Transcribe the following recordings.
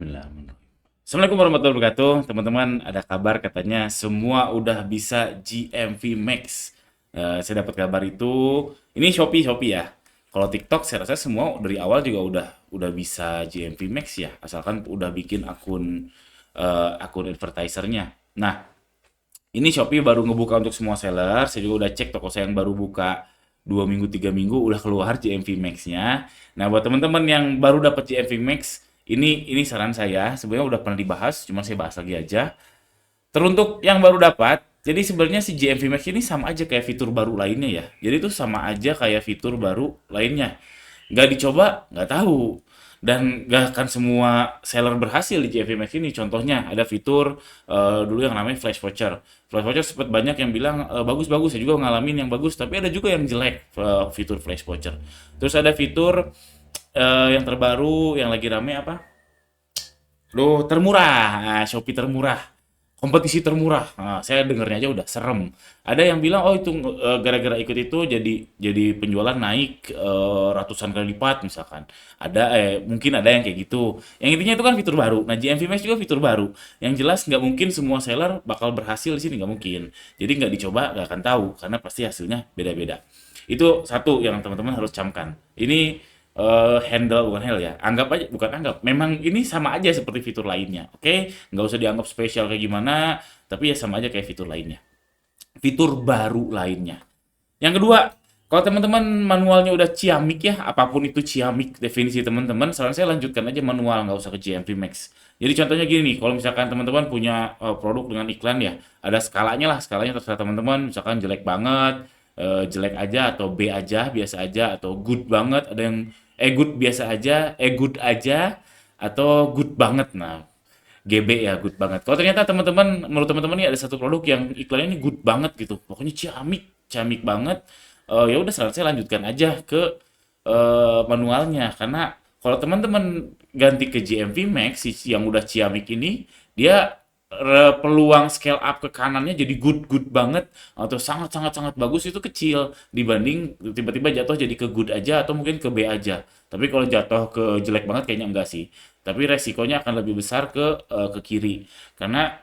Bismillahirrahmanirrahim. Assalamualaikum warahmatullahi wabarakatuh. Teman-teman, ada kabar katanya semua udah bisa GMV Max. Saya dapat kabar itu. Ini Shopee ya. Kalau TikTok saya rasa semua dari awal juga udah bisa GMV Max ya, asalkan udah bikin akun advertisernya. Nah, ini Shopee baru ngebuka untuk semua seller. Saya juga udah cek toko saya yang baru buka 2 minggu 3 minggu udah keluar GMV Max-nya. Nah, buat teman-teman yang baru dapat GMV Max, ini saran saya. Sebenarnya udah pernah dibahas, cuma saya bahas lagi aja. Teruntuk yang baru dapat, jadi sebenarnya si GMV Max ini sama aja kayak fitur baru lainnya ya. Jadi itu sama aja kayak fitur baru lainnya. Nggak dicoba, nggak tahu. Dan nggak akan semua seller berhasil di GMV Max ini. Contohnya ada fitur dulu yang namanya Flash Voucher. Flash Voucher sempat banyak yang bilang bagus-bagus, saya juga ngalamin yang bagus, tapi ada juga yang jelek fitur Flash Voucher. Terus ada fitur yang terbaru yang lagi rame apa? Loh, termurah. Nah, Shopee termurah. Kompetisi termurah. Nah, saya dengernya aja udah serem. Ada yang bilang, oh itu gara-gara ikut itu jadi penjualan naik ratusan kali lipat misalkan. Mungkin ada yang kayak gitu. Yang intinya itu kan fitur baru. Nah, GMV Max juga fitur baru. Yang jelas nggak mungkin semua seller bakal berhasil di sini nggak mungkin. Jadi nggak dicoba nggak akan tahu karena pasti hasilnya beda-beda. Itu satu yang teman-teman harus camkan. Ini handle bukan hell ya, anggap aja bukan anggap, memang ini sama aja seperti fitur lainnya, oke? Nggak usah dianggap spesial kayak gimana, tapi ya sama aja kayak fitur lainnya. Fitur baru lainnya. Yang kedua, kalau teman-teman manualnya udah ciamik ya, apapun itu ciamik definisi teman-teman, saran saya lanjutkan aja manual, nggak usah ke GMV Max. Jadi contohnya gini nih, kalau misalkan teman-teman punya produk dengan iklan ya, ada skalanya lah, skalanya terserah teman-teman, misalkan jelek banget, jelek aja, atau B aja, biasa aja, atau good banget, ada yang good biasa aja, good aja, atau good banget. Nah, GB ya good banget. Kalau ternyata teman-teman menurut teman-teman ini ada satu produk yang iklannya ini good banget gitu. Pokoknya ciamik, ciamik banget. Ya udah saran saya lanjutkan aja ke manualnya karena kalau teman-teman ganti ke GMV Max yang udah ciamik ini dia peluang scale up ke kanannya jadi good good banget atau sangat sangat sangat bagus itu kecil dibanding tiba-tiba jatuh jadi ke good aja atau mungkin ke B aja. Tapi kalau jatuh ke jelek banget kayaknya enggak sih. Tapi resikonya akan lebih besar ke kiri. Karena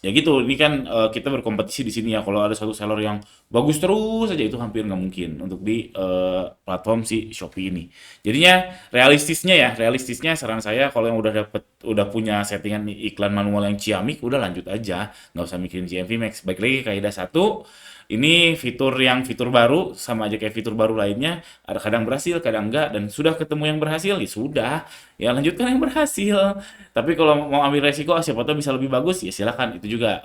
ya gitu, ini kan kita berkompetisi di sini ya. Kalau ada satu seller yang bagus terus saja itu hampir nggak mungkin untuk di platform si Shopee ini. Jadinya realistisnya saran saya kalau yang udah punya settingan iklan manual yang ciamik, udah lanjut aja, nggak usah mikirin GMV Max. Baik lagi kaidah satu, ini fitur baru sama aja kayak fitur baru lainnya, ada kadang berhasil, kadang enggak, dan sudah ketemu yang berhasil, ya sudah, ya lanjutkan yang berhasil. Tapi kalau mau ambil resiko, siapa tahu bisa lebih bagus, ya silakan. Itu juga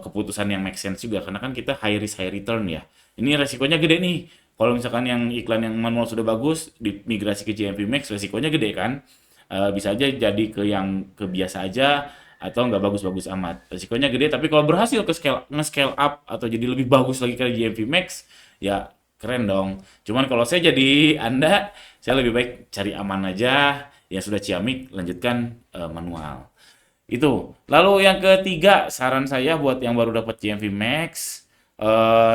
keputusan yang make sense juga, karena kan kita high risk high return ya. Ini resikonya gede nih. Kalau misalkan yang iklan yang manual sudah bagus, dimigrasi ke GMP Max, resikonya gede kan. Bisa aja jadi ke yang kebiasa aja, atau nggak bagus-bagus amat. Resikonya gede, tapi kalau berhasil nge-scale up atau jadi lebih bagus lagi kayak GMV Max, ya keren dong. Cuman kalau saya jadi Anda, saya lebih baik cari aman aja, yang sudah ciamik, lanjutkan manual. Itu. Lalu yang ketiga, saran saya buat yang baru dapat GMV Max,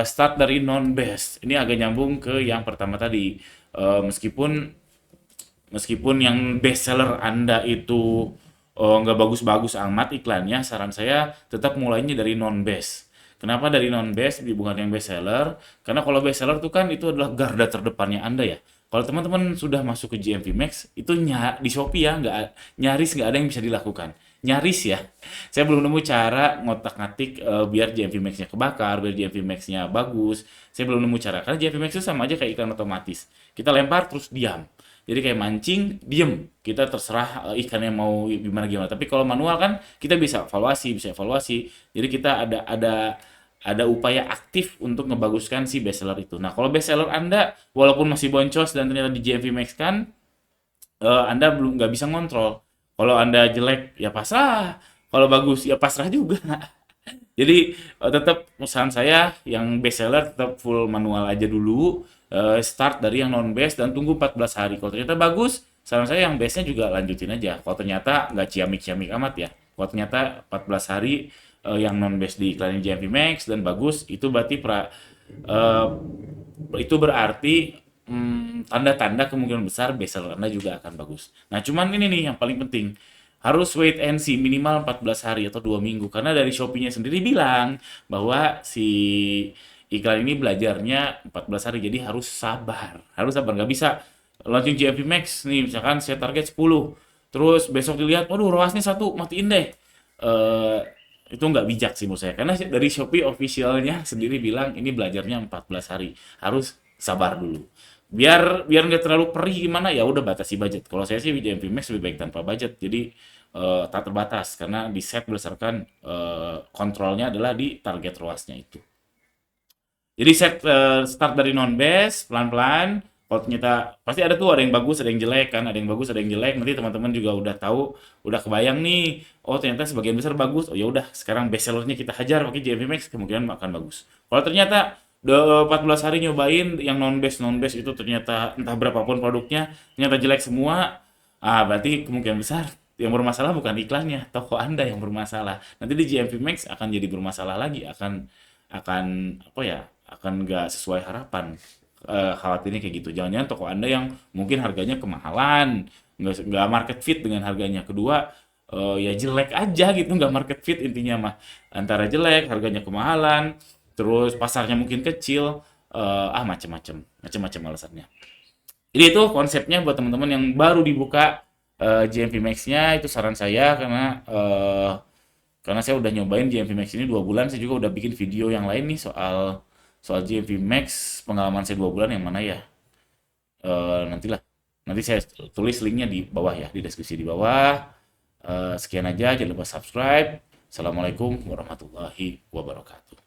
start dari non-best. Ini agak nyambung ke yang pertama tadi. Meskipun meskipun yang best seller Anda itu nggak bagus-bagus amat iklannya, saran saya tetap mulainya dari non-best. Kenapa dari non-best bukan yang best seller? Karena kalau best seller tuh kan itu adalah garda terdepannya Anda ya. Kalau teman-teman sudah masuk ke GMV Max, itu di Shopee ya, nyaris nggak ada yang bisa dilakukan. Nyaris ya. Saya belum nemu cara ngotak-ngatik biar GMV Max-nya kebakar, biar GMV Max-nya bagus. Saya belum nemu cara. Karena GMV Max itu sama aja kayak iklan otomatis. Kita lempar terus diam. Jadi kayak mancing, diem. Kita terserah ikannya mau gimana gimana. Tapi kalau manual kan kita bisa evaluasi. Jadi kita ada upaya aktif untuk ngebaguskan si bestseller itu. Nah, kalau bestseller Anda walaupun masih boncos dan ternyata di GMV Max kan Anda belum nggak bisa ngontrol. Kalau Anda jelek ya pasrah. Kalau bagus ya pasrah juga. Jadi tetap pesan saya yang best seller tetap full manual aja dulu, start dari yang non best dan tunggu 14 hari. Kalau ternyata bagus, saran saya yang bestnya juga lanjutin aja. Kalau ternyata nggak ciamik-ciamik amat ya. Kalau ternyata 14 hari yang non best di iklanin JMP Max dan bagus, itu berarti itu berarti tanda-tanda kemungkinan besar bestseller Anda juga akan bagus. Nah, cuman ini nih yang paling penting, harus wait and see minimal 14 hari atau 2 minggu. Karena dari Shopee-nya sendiri bilang bahwa si iklan ini belajarnya 14 hari, jadi harus sabar. Harus sabar, nggak bisa launching GMP Max nih, misalkan saya target 10, terus besok dilihat, waduh ROAS-nya 1, matiin deh. Eh, itu nggak bijak sih menurut saya. Karena dari Shopee officialnya sendiri bilang ini belajarnya 14 hari. Harus sabar dulu. Biar biar nggak terlalu perih gimana ya udah batasi budget. Kalau saya sih JMP Max lebih baik tanpa budget. Jadi tak terbatas karena di set berdasarkan kontrolnya adalah di target ROAS-nya itu. Jadi set start dari non base pelan-pelan. Kalau ternyata pasti ada tuh ada yang bagus, ada yang jelek kan, ada yang bagus, ada yang jelek. Nanti teman-teman juga udah tahu, udah kebayang nih. Oh ternyata sebagian besar bagus. Oh ya udah, sekarang best sellernya kita hajar pakai JMP Max, kemungkinan akan bagus. Kalau ternyata udah 14 hari nyobain yang non base itu ternyata entah berapapun produknya ternyata jelek semua, berarti kemungkinan besar yang bermasalah bukan iklannya, toko Anda yang bermasalah. Nanti di JMP Max akan jadi bermasalah lagi, akan apa ya, akan nggak sesuai harapan. Khawatirnya kayak gitu. Jangan-jangan toko Anda yang mungkin harganya kemahalan, nggak market fit dengan harganya. Kedua, ya jelek aja gitu, nggak market fit intinya mah. Antara jelek, harganya kemahalan, terus pasarnya mungkin kecil, macam-macam alasannya. Jadi itu konsepnya buat teman-teman yang baru dibuka JMP Max-nya, itu saran saya karena saya udah nyobain JMP Max ini 2 bulan, saya juga udah bikin video yang lain nih soal soal JMP Max, pengalaman saya 2 bulan yang mana ya. Nantilah, nanti saya tulis linknya di bawah ya, di deskripsi di bawah. Sekian aja, jangan lupa subscribe. Assalamualaikum warahmatullahi wabarakatuh.